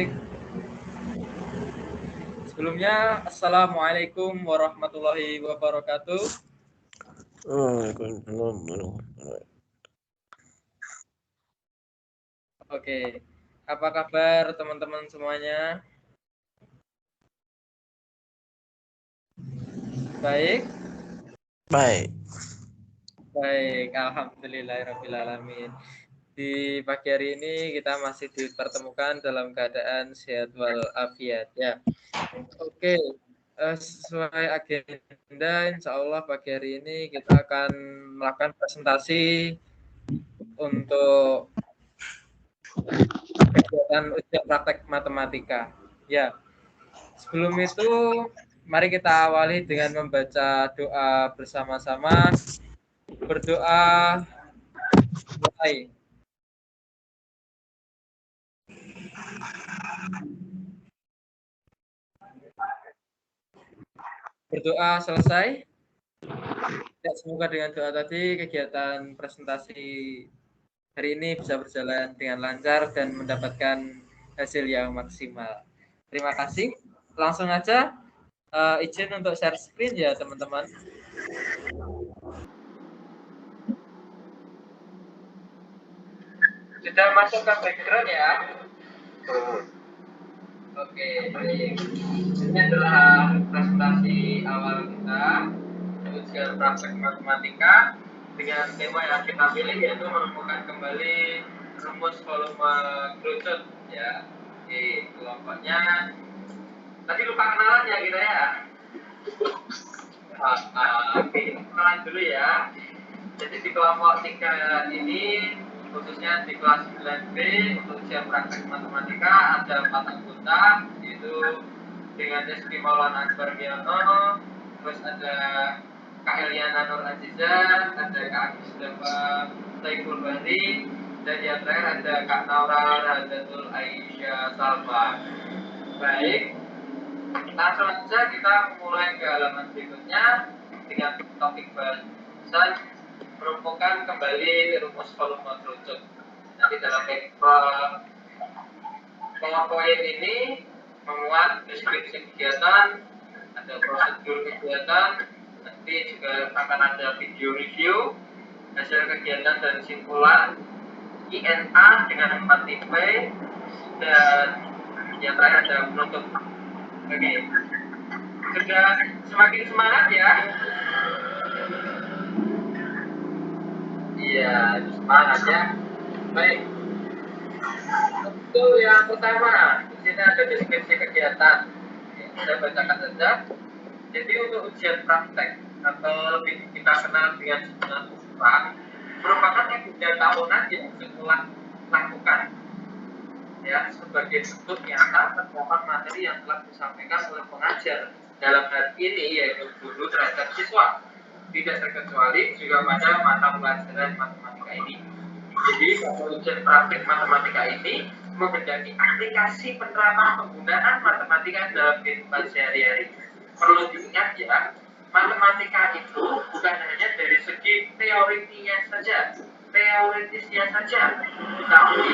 Baik. Sebelumnya, Assalamualaikum warahmatullahi wabarakatuh. Oke, apa kabar teman-teman semuanya? Baik? Baik. Baik, alhamdulillahirrahmanirrahim. Di pagi hari ini kita masih dipertemukan dalam keadaan sehat walafiat ya. Oke, sesuai agenda, insya Allah pagi hari ini kita akan melakukan presentasi untuk kegiatan ujian praktek matematika. Ya, sebelum itu mari kita awali dengan membaca doa bersama-sama. Berdoa mulai. Berdoa selesai. Ya, semoga dengan doa tadi kegiatan presentasi hari ini bisa berjalan dengan lancar dan mendapatkan hasil yang maksimal. Terima kasih. Langsung aja izin untuk share screen ya teman-teman. Sudah masuk ke background ya? Oke, baik. Ini adalah presentasi awal kita ujian praktek matematika dengan tema yang kita pilih yaitu menemukan kembali rumus volume kerucut ya. Oke, kelompoknya tadi lupa kenalan ya kita ya. Oke, kenalan dulu ya. Jadi di kelompok 3 ini khususnya di kelas 9B untuk ujian praktek matematika ada 4 anggota yaitu dengan Rizky Maulana Akbar Miono, terus ada Kak Eliana Nur Aziza, ada Kak Agus Dava Saiful Bahri, dan yang terakhir ada Kak Naura Rahadatul Aisyah Salva. Baik, langsung saja kita mulai ke halaman berikutnya dengan topik bahasan merumuskan kembali rumus volume kerucut. Nanti dalam PowerPoint ini memuat deskripsi kegiatan, ada prosedur kegiatan, nanti juga akan ada video review, hasil kegiatan dan kesimpulan, INA dengan 4 tipe, dan yang terakhir ada penutup. Oke, sudah semakin semangat ya? Iya, semangat ya. Baik. Untuk yang pertama, di sini ada deskripsi kegiatan. Saya bacakan saja. Jadi untuk ujian praktek atau lebih kita kenal dengan sebutan UPRA merupakan agenda tahunan yang sekolah lakukan ya sebagai bentuk nyata terdapat materi yang telah disampaikan oleh pengajar dalam hal ini yaitu guru terhadap siswa, tidak terkecuali juga pada mata pelajaran matematika ini. Jadi ujian praktik matematika ini menghendaki aplikasi penerapan penggunaan matematika dalam kehidupan sehari-hari. Perlu diingat ya, matematika itu bukan hanya dari segi teoritisnya saja, tapi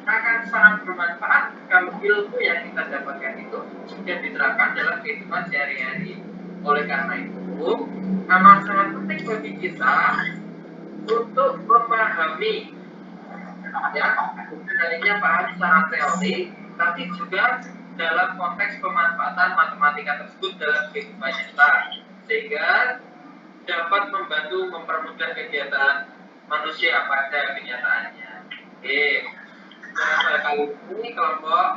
akan sangat bermanfaat kalau ilmu yang kita dapatkan itu sudah diterapkan dalam kehidupan sehari-hari. Oleh karena itu, amat sangat penting bagi kita untuk memahami ya, bukan hanya paham secara teori, tapi juga dalam konteks pemanfaatan matematika tersebut dalam kehidupan nyata, sehingga dapat membantu mempermudah kegiatan manusia pada kenyataannya. Oke, pada kali ini kelompok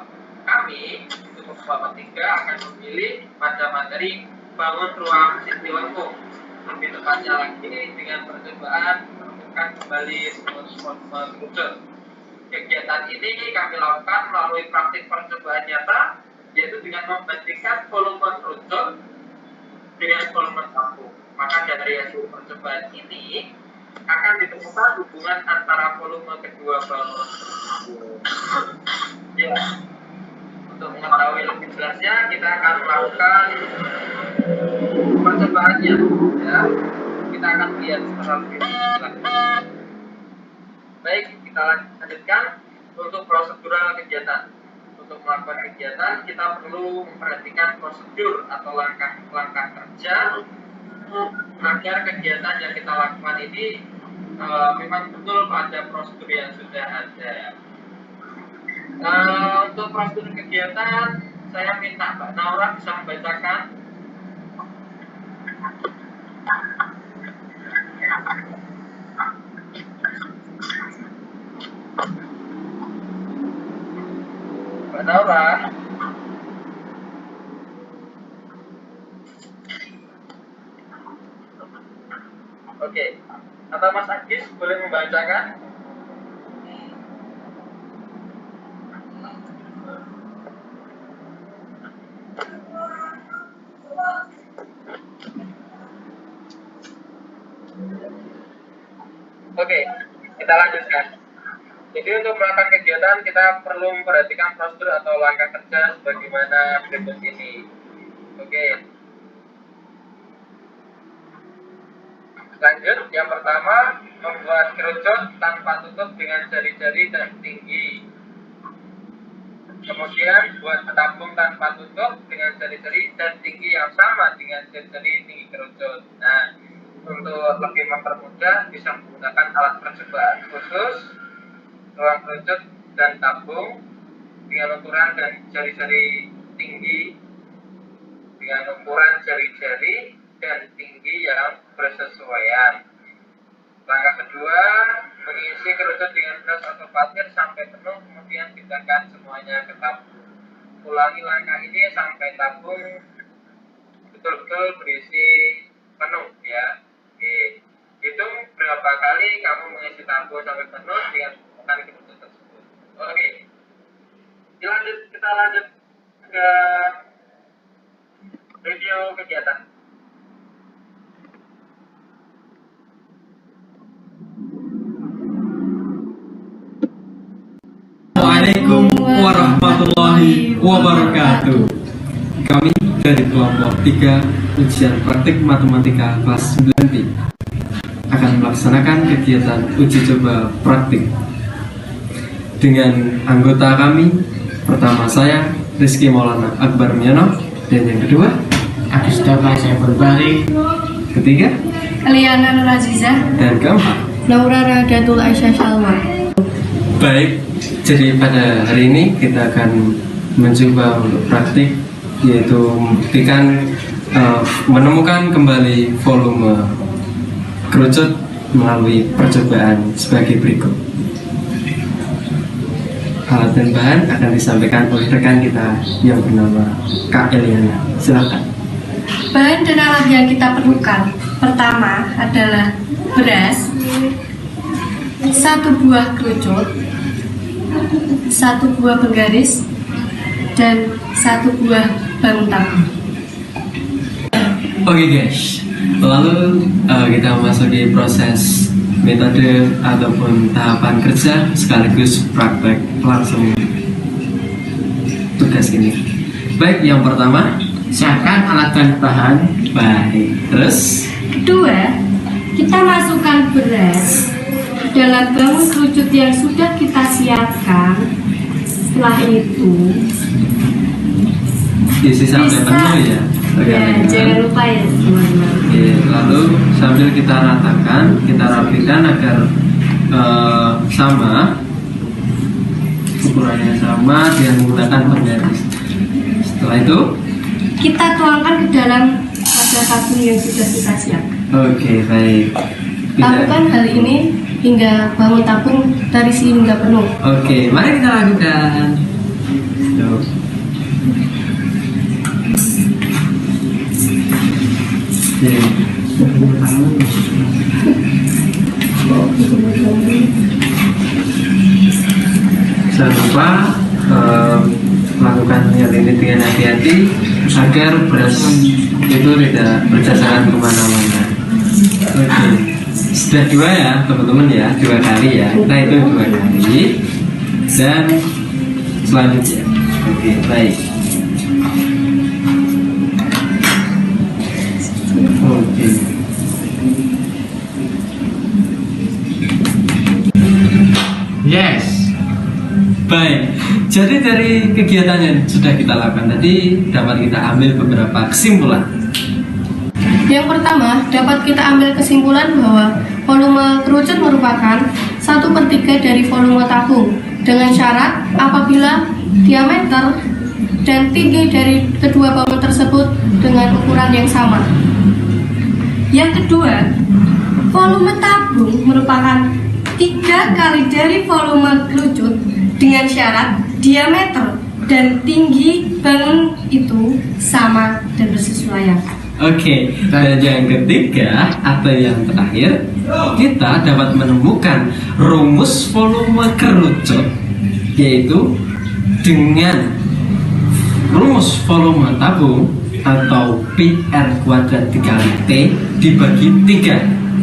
kami untuk kelompok 3 akan memilih pada materi bangun ruang sisi lengkung. Lebih tepatnya lagi dengan percobaan menemukan kembali rumus volume kerucut. Kegiatan ini kami lakukan melalui praktik percobaan nyata, yaitu dengan membandingkan volume kerucut dengan volume lampu. Maka dari hasil percobaan ini akan ditemukan hubungan antara volume kedua balon. Ya, untuk mengetahui lebih jelasnya kita akan melakukan percobaannya. Ya, kita akan lihat secara lebih jelas. Baik, kita lanjutkan untuk prosedural kegiatan. untuk melakukan kegiatan kita perlu memperhatikan prosedur atau langkah-langkah kerja agar kegiatan yang kita lakukan ini memang betul pada prosedur yang sudah ada. Untuk prosedur kegiatan saya minta Mbak Naura bisa membacakan. Mbak Naura. Oke, atau Mas Agis boleh membacakan? Oke, kita lanjutkan. Jadi untuk melakukan kegiatan kita perlu memperhatikan prosedur atau langkah kerja sebagaimana berikut ini. Oke. Lanjut, yang pertama membuat kerucut tanpa tutup dengan jari-jari dan tinggi. Kemudian buat tabung tanpa tutup dengan jari-jari dan tinggi yang sama dengan jari-jari tinggi kerucut. Nah, untuk lebih mempermudah bisa menggunakan alat percobaan khusus, ruang kerucut dan tabung dengan ukuran dan jari-jari tinggi dengan ukuran jari-jari dan tinggi yang bersesuaian. Langkah kedua, mengisi kerucut dengan beras atau pasir sampai penuh, kemudian pindahkan semuanya ke tabung. Ulangi langkah ini sampai tabung betul-betul berisi penuh ya. Oke. Hitung berapa kali kamu mengisi tabung sampai penuh dengan menggunakan kerucut tersebut. Oke. Kita lanjut ke review kegiatan. Assalamualaikum warahmatullahi wabarakatuh. Kami dari kelompok 3 ujian praktik matematika kelas 9B akan melaksanakan kegiatan uji coba praktik dengan anggota kami. Pertama saya Rizky Maulana Akbar Miano, dan yang kedua Agus Dava Saiful Bari, ketiga Eliana Nur Aziza, dan keempat Laura Radatul Aisyah Salma. Baik, jadi pada hari ini kita akan mencoba untuk praktik, yaitu membuktikan menemukan kembali volume kerucut melalui percobaan sebagai berikut. Alat dan bahan akan disampaikan oleh rekan kita yang bernama Kak Eliana. Silakan. Bahan dan alat yang kita perlukan pertama adalah beras, 1 buah kerucut, 1 buah penggaris, dan 1 buah bangun tabung. Oke guys, lalu kita memasuki proses metode ataupun tahapan kerja sekaligus praktek langsung tugas ini. Baik, yang pertama siapkan alat dan bahan. baik. Terus Kedua, kita masukkan beras ke dalam bangun kerucut yang sudah kita siapkan. Setelah itu isi sampai penuh ya. jangan lupa ya teman-teman. Oke, lalu sambil kita ratakan, kita rapikan agar sama, ukurannya sama dengan menggunakan penggaris. Setelah itu Kita tuangkan ke dalam wadah tabung yang sudah kita siapkan. oke, baik. Lakukan hal ini hingga bangun tabung terisi hingga penuh. Oke, mari kita lakukan. Yuk. Jangan lupa melakukan hal ini dengan hati-hati agar beras itu tidak berjajaran kemana-mana. Oke, sudah 2 ya teman-teman ya, 2 kali ya. Nah itu 2 kali dan selanjutnya. Oke, baik. Oke. Yes. Baik, Jadi dari kegiatan yang sudah kita lakukan tadi dapat kita ambil beberapa kesimpulan. Yang pertama, dapat kita ambil kesimpulan bahwa volume kerucut merupakan 1/3 dari volume tabung dengan syarat apabila diameter dan tinggi dari kedua balon tersebut dengan ukuran yang sama. Yang kedua, volume tabung merupakan 3 kali dari volume kerucut dengan syarat diameter dan tinggi bangun itu sama dan bersesuaian. Oke, dan yang ketiga atau yang terakhir, kita dapat menemukan rumus volume kerucut, yaitu dengan rumus volume tabung atau PR kuadrat dikali T dibagi 3,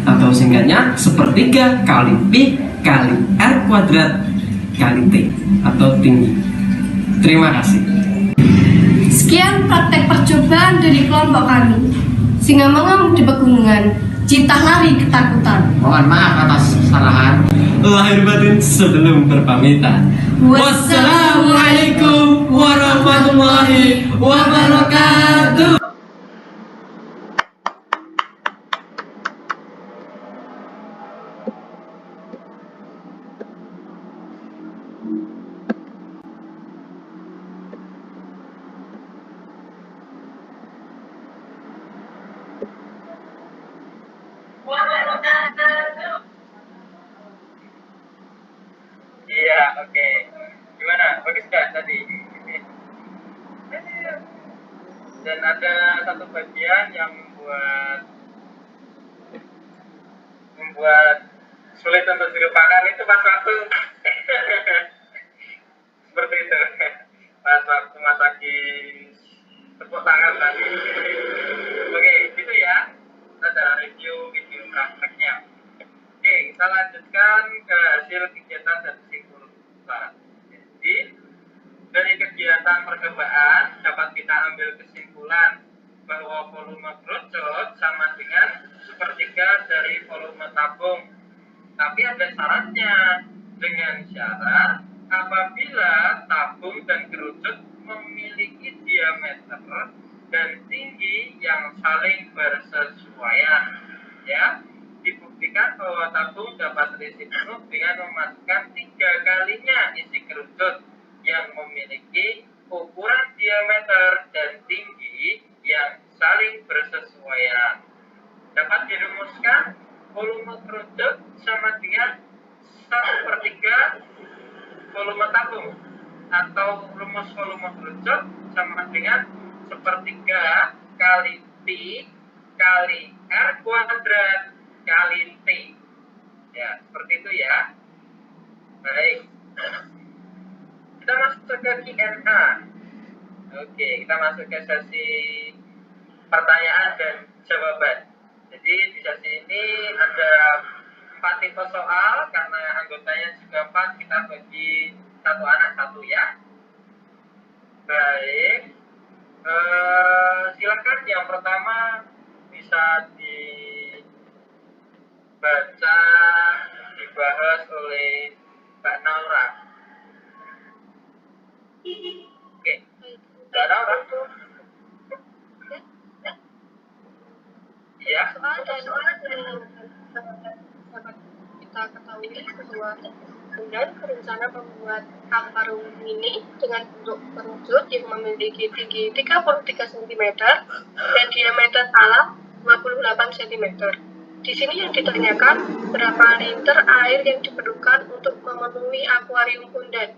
atau singkatnya 1/3 kali Pi kali R kuadrat kali T atau tinggi. Terima kasih. Sekian praktek percobaan dari kelompok kami. Singa mengamuk di pegunungan, citah lari ketakutan. Mohon maaf atas kesalahan. Lahir batin sebelum berpamitan. Wassalamualaikum warahmatullahi wabarakatuh. Iya, oke. Gimana? Bagus nggak tadi? Dan ada satu bagian yang membuat sulit untuk dilupakan itu pas waktu seperti itu. Pas waktu masakin tepuk tangan tadi. Oke, gitu ya. Kita ada review video prakteknya. Oke, kita lanjutkan ke hasil kegiatan dan kesimpulan. Jadi, dari kegiatan percobaan dapat kita ambil kesimpulan bahwa volume kerucut sama dengan 1/3 dari volume tabung. Tapi ada syaratnya, dengan syarat apabila tabung dan kerucut memiliki diameter dan tinggi yang saling bersesuaian. Ya, dibuktikan bahwa tabung dapat terisi penuh dengan memasukkan 3 kalinya isi kerucut yang memiliki ukuran diameter dan tinggi yang saling bersesuaian. Dapat dirumuskan volume kerucut sama dengan 1/3 volume tabung, atau rumus volume kerucut sama dengan 1/3 kali Pi kali R kuadrat kali T. Ya, seperti itu ya. Baik. Kita masuk ke Q&A. Oke, kita masuk ke sesi pertanyaan dan jawaban. Jadi di sesi ini ada 4 tipe soal, karena anggotanya juga 4, kita bagi satu anak satu ya. Baik. Silakan yang pertama bisa dibaca, dibahas oleh Mbak Naura. Oke, Mbak Naura. Iya. Soal dapat kita ketahui bahwa Bondan berencana membuat karung mini dengan bentuk kerucut yang memiliki tinggi 33 cm dan diameter alam 28 cm. Di sini yang ditanyakan berapa liter air yang diperlukan untuk memenuhi akuarium Bondan.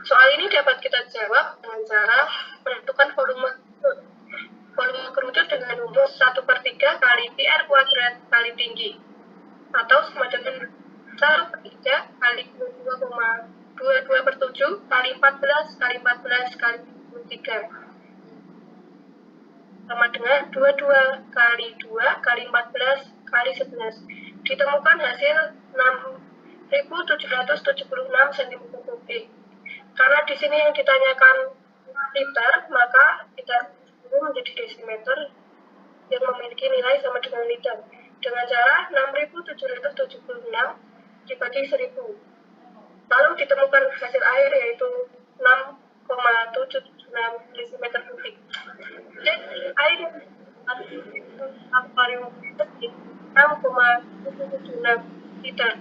Soal ini dapat kita jawab dengan cara menentukan volume kerucut dengan rumus 1/3 kali PR kuadrat kali tinggi, atau sama dengan 1/3 kali 22/7 kali 14 kali 14 kali 23 sama dengan 22 kali 2 kali 14 kali 11. Ditemukan hasil 6.776 cm3. Karena di sini yang ditanyakan liter, maka kita menjadi desimeter yang memiliki nilai sama dengan liter dengan cara 6.776 dibagi 1000. Lalu ditemukan hasil air yaitu 6,776 desimeter kubik. Jadi air yang akuarium tersebut 6,776 liter.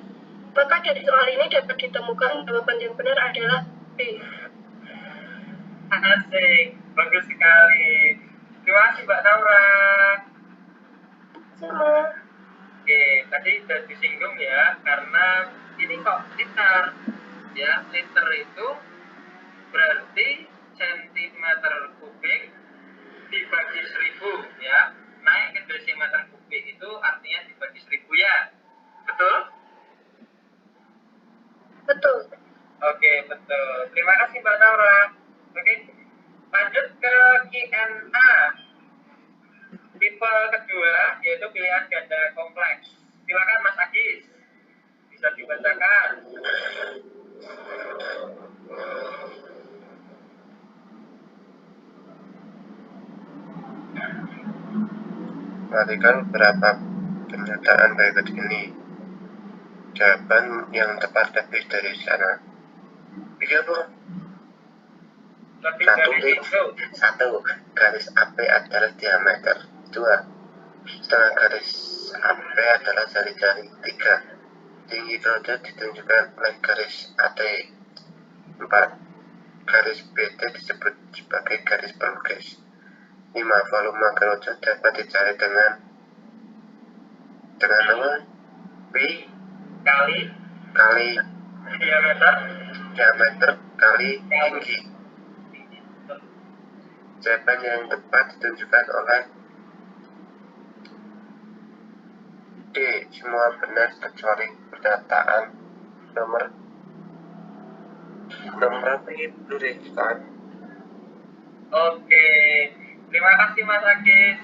Maka dari soal ini dapat ditemukan jawaban yang benar adalah B. Asik, bagus sekali. Terima kasih Mbak Naura. Sama. Oke, tadi sudah disinggung ya, karena ini kok liter. Ya, liter itu berarti sentimeter kubik dibagi 1000 ya. Naik ke desimeter kubik itu artinya dibagi 1000 ya. Betul? Betul. Oke, betul. Terima kasih Mbak Naura. Oke, lanjut ke Q&A. Tipe kedua yaitu pilihan ganda kompleks. Silakan Mas Agis, bisa dibacakan. Perhatikan beberapa pernyataan berikut ini. Jawaban yang tepat lebih dari sana. 30. Lebih Satu, dari itu. satu, garis AP adalah diameter. 2, setengah garis AP adalah jari-jari. 3, tinggi kerucut ditunjukkan oleh garis AT. 4, garis BT disebut sebagai garis pelukis. 5, volume kerucut dapat dicari dengan apa? Pi kali diameter kali tinggi. Jawaban yang tepat ditunjukkan oleh D. Semua benar kecuali pernyataan nomor itu kan. Oke, terima kasih Mas Agis.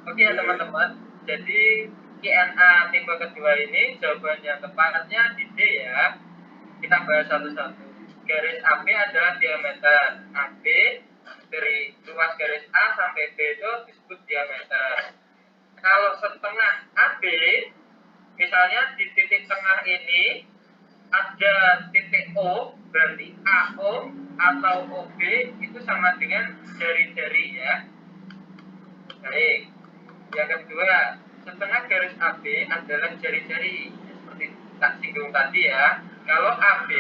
Oke ya teman-teman, jadi Q&A tipe kedua ini jawaban yang tepatnya di D ya. Kita bahas satu-satu. Garis AB adalah diameter. AB dari luas garis A sampai B itu disebut diameter. Kalau setengah AB, misalnya di titik tengah ini ada titik O, berarti AO atau OB itu sama dengan jari-jari ya. Baik. Yang kedua, setengah garis AB adalah jari-jari. Seperti tak singgung tadi ya. Kalau AB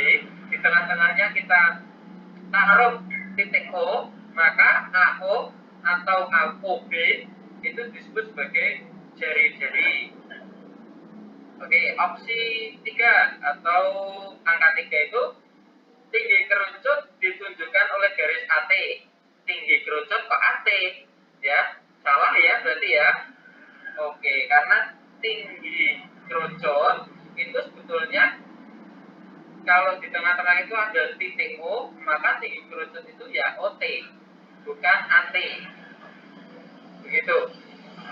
di tengah-tengahnya kita taruh titik O, maka AO atau OB itu disebut sebagai jari-jari. Oke, opsi 3 atau angka 3 itu tinggi kerucut ditunjukkan oleh garis AT. Tinggi kerucut kok AT? Ya, salah ya berarti ya. Oke, karena tinggi kerucut itu sebetulnya kalau di tengah-tengah itu ada titik O, maka tinggi kerucut itu ya OT, bukan AT. Begitu.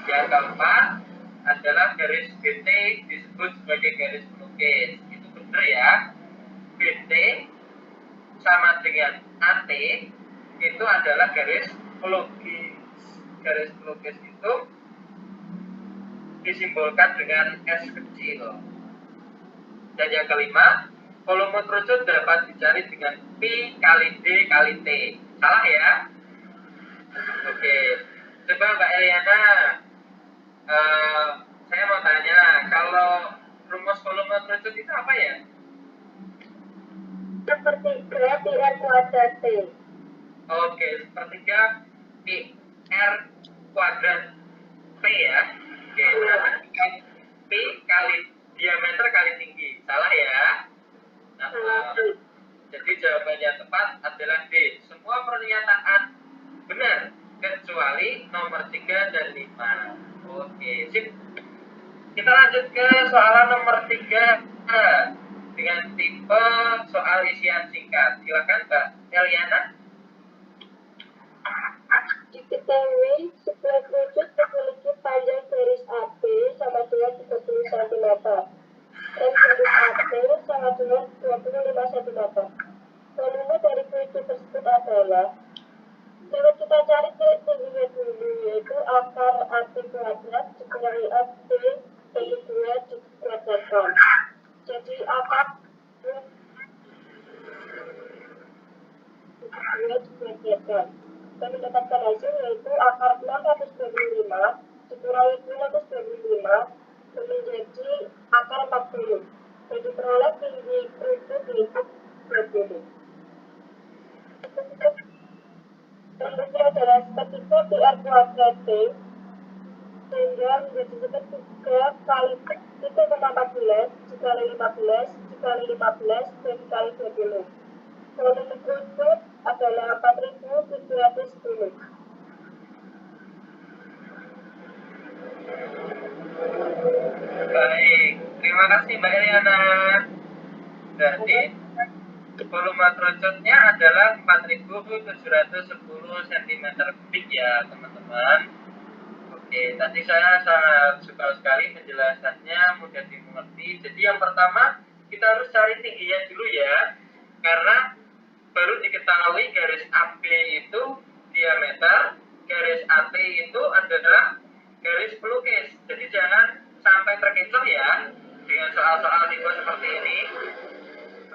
Yang keempat adalah garis BT disebut sebagai garis pelukis. Itu benar ya. BT sama dengan AT itu adalah garis pelukis. Garis pelukis itu disimbolkan dengan S kecil. Dan yang kelima, volume kerucut dapat dicari dengan Pi kali D kali T. Salah ya? Oke. Coba Mbak Eliana, saya mau tanya, kalau rumus volume kerucut itu apa ya? Sepertiga pi r kuadrat T. Oke, sepertiga pi r kuadrat T ya. Oke, pi kali diameter kali tinggi. Salah ya? Nah, jadi jawaban yang tepat adalah D. Semua pernyataan benar kecuali nomor 3 dan 5. Oke, sip. Kita lanjut ke soalan nomor 3 dengan tipe soal isian singkat. Silakan Mbak Eliana. Diketahui sebuah kerucut memiliki panjang garis AB sama dengan 30 cm dan garis AC sama dengan 25 cm. Volume dari kerucut tersebut adalah, dapat kita cari tingginya dulu, yaitu akar AB kuadrat dikurangi AB bagi 2 dikuadratkan. Jadi akar 2 dikurangi dan mendapatkan hasil yaitu akar 625 dikurangi 225 menjadi akar 40 dan diperoleh tinggi kerucut yaitu 20. Bentuknya adalah seperti PR kuadrat T sehingga menjadi seperti 3 kali 3,14 dikali 15 dikali 15 dan dikali 20. Volume kerucut adalah 4.710. Baik, terima kasih Mbak Eliana. Jadi volume kerucutnya adalah 4.710 cm3 ya teman-teman. Oke, tadi saya sangat suka sekali penjelasannya, mudah dimengerti. Jadi yang pertama kita harus cari tingginya dulu ya, karena baru diketahui garis AB itu diameter, garis AT itu adalah garis pelukis. Jadi jangan sampai terkecoh ya dengan soal-soal tipe seperti ini.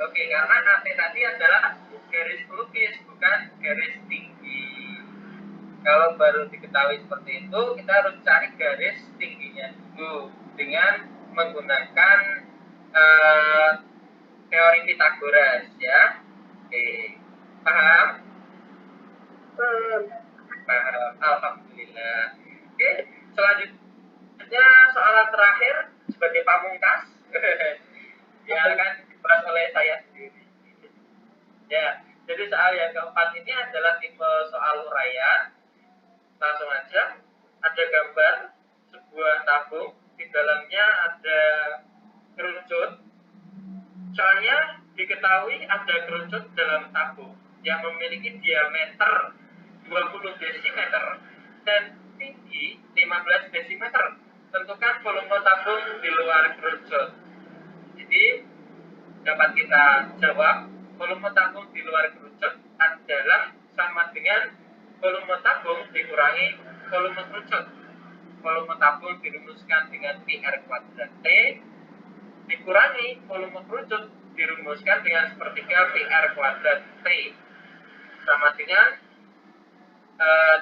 Oke, karena AT tadi adalah garis pelukis, bukan garis tinggi. Kalau baru diketahui seperti itu, kita harus cari garis tingginya dulu dengan menggunakan teori Pythagoras ya. Oke, paham? Paham, alhamdulillah. Oke, selanjutnya soalan terakhir sebagai pamungkas yang akan dibahas oleh saya sendiri. Ya, jadi soal yang keempat ini adalah tipe soal uraian. Langsung aja, ada gambar sebuah tabung, di dalamnya ada kerucut. Soalnya diketahui ada kerucut dalam tabung yang memiliki diameter 20 desimeter dan tinggi 15 desimeter. Tentukan volume tabung di luar kerucut. Jadi dapat kita jawab, volume tabung di luar kerucut adalah sama dengan volume tabung dikurangi volume kerucut. Volume tabung dirumuskan dengan PR kuadrat T dikurangi volume kerucut dirumuskan dengan sepertiga PR kuadrat T sama dengan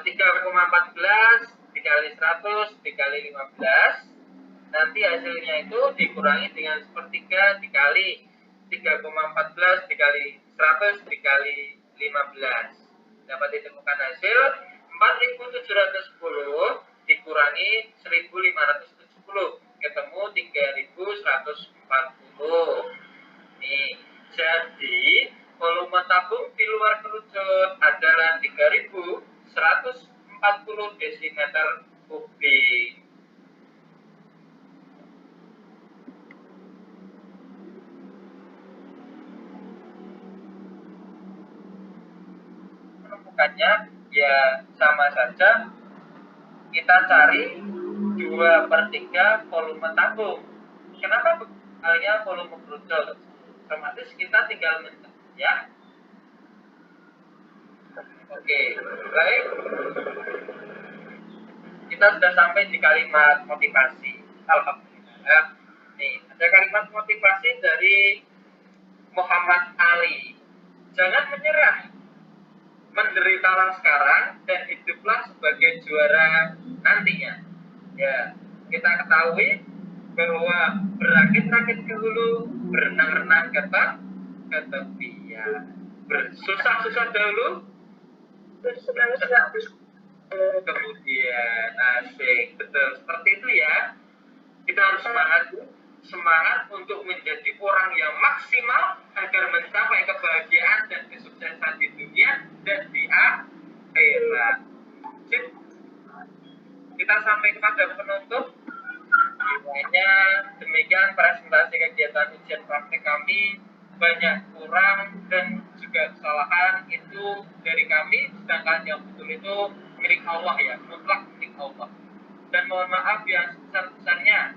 3,14 dikali 100 dikali 15. Nanti hasilnya itu dikurangi dengan sepertiga dikali 3,14 dikali 100 dikali 15. Dapat ditemukan hasil 4.710 dikurangi 1.570 ketemu 3.140. Nih, jadi volume tabung di luar kerucut adalah 3.140 desimeter kubik. Menemukannya ya sama saja kita cari 2/3 volume tabung. Kenapa halnya volume kerucut? Otomatis kita tinggal mencet ya. Oke, baik. Kita sudah sampai di kalimat motivasi. Alhamdulillah. Nih, ada kalimat motivasi dari Muhammad Ali. Jangan menyerah. Menderitalah sekarang dan hiduplah sebagai juara nantinya. Ya, kita ketahui bahwa berakit-rakit ke hulu, berenang-renang ke tepian. Bersusah-susah dahulu, kemudian asik. Betul, seperti itu ya. Kita harus semangat untuk menjadi orang yang maksimal agar mencapai kebahagiaan dan kesuksesan di dunia dan di akhirat. Kita sampai kepada penutup. Kiranya demikian presentasi kegiatan ujian praktik kami. Banyak kurang dan juga kesalahan itu dari kami, sedangkan yang betul itu milik Allah ya, mutlak milik Allah. Dan mohon maaf yang sebesar-besarnya,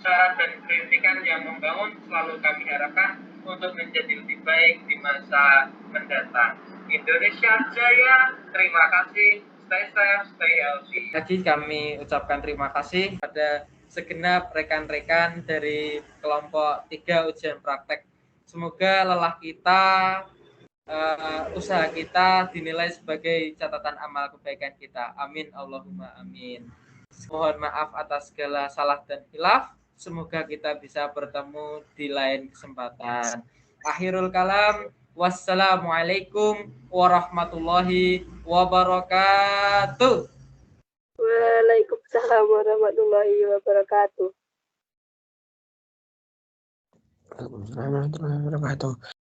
saran dan kritikan yang membangun selalu kami harapkan untuk menjadi lebih baik di masa mendatang. Indonesia Jaya, terima kasih, stay safe, stay healthy. Lagi kami ucapkan terima kasih pada segenap rekan-rekan dari kelompok 3 ujian praktek. Semoga lelah kita usaha kita dinilai sebagai catatan amal kebaikan kita. Amin Allahumma amin. Mohon maaf atas segala salah dan khilaf. Semoga kita bisa bertemu di lain kesempatan. Akhirul kalam, wassalamualaikum warahmatullahi wabarakatuh. Waalaikumsalam warahmatullahi wabarakatuh. Waalaikumsalam warahmatullahi wabarakatuh.